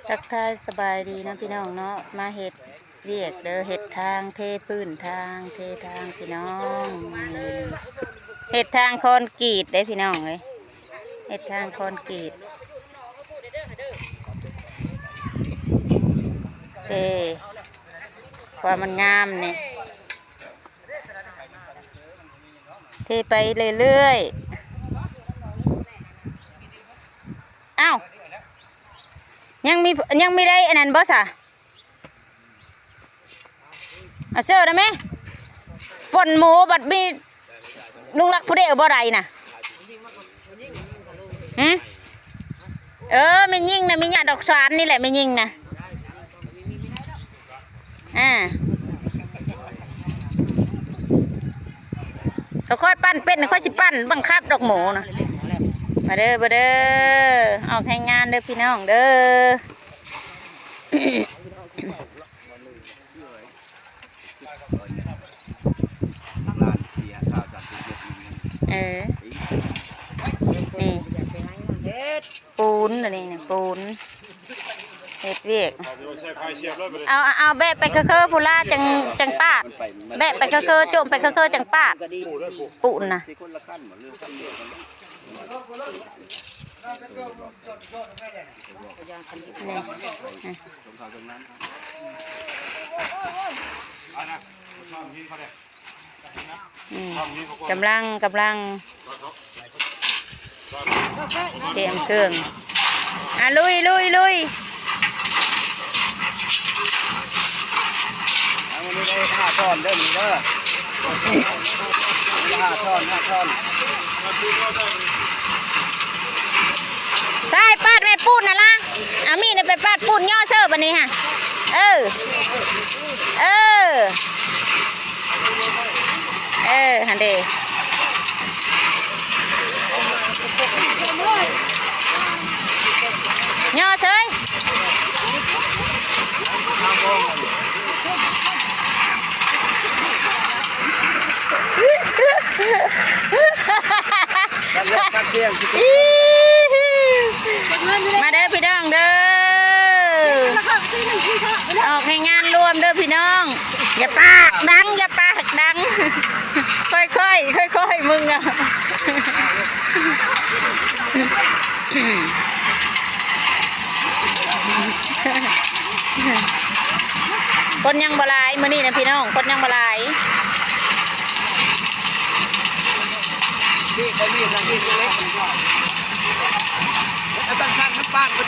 ทักทายสบายดีนะพี่น้องเนาะมาเห็ดเรียกเด้อเห็ดทางเทพื้นทางเททางพี่น้องเห็ดทางคอนกรีตได้พี่น้องเลยเห็ดทางคอนกรีตเด้ความมันงามเนี่ยเทไปเรื่อยๆอ้าวยังไม่ได้อันนั้นบอสอะเอาเสื้อได้ไหมป่นหมูบัดมีลุงรักผู้เดียวบ่ได้น่ะไม่ยิ่งนะมีหยาดอกสารนี่แหละไม่ยิ่งนะเขาค่อยปั้นเป็นค่อยสิปั้นบังคับดอกหมูนะมาเด้อออกให้งานเด้อพี่น้องเด้อนี่ปูนอะไรเนี่ยปูนเฮ็ดเวียกเอาแบะไปเคอพูล่าจังปาดแบะไปเคอโจมไปเคอจังปาดปูนนะกำลังเตรียมเครื่องลุยวันนี้ได้5 ช้อนเด้อมีเด้อ5 ช้อนใช่ปาดแม่ปูนน่ะล่ะมีเนี่ยไปปาดปูนย่อเสิร์ฟวันนี้ฮะฮันเดย่อเซยมาเด้อพี่น้องเด้อออกให้งานรวมเด้อพี่น้องอย่าปากดังค่อยมึงอ่ะคนยังบลายมื้อนี้นะพี่น้องคนยังบลายนี่เขามีทางที่เล็กๆตั้งชั้นน้ำปากเป็น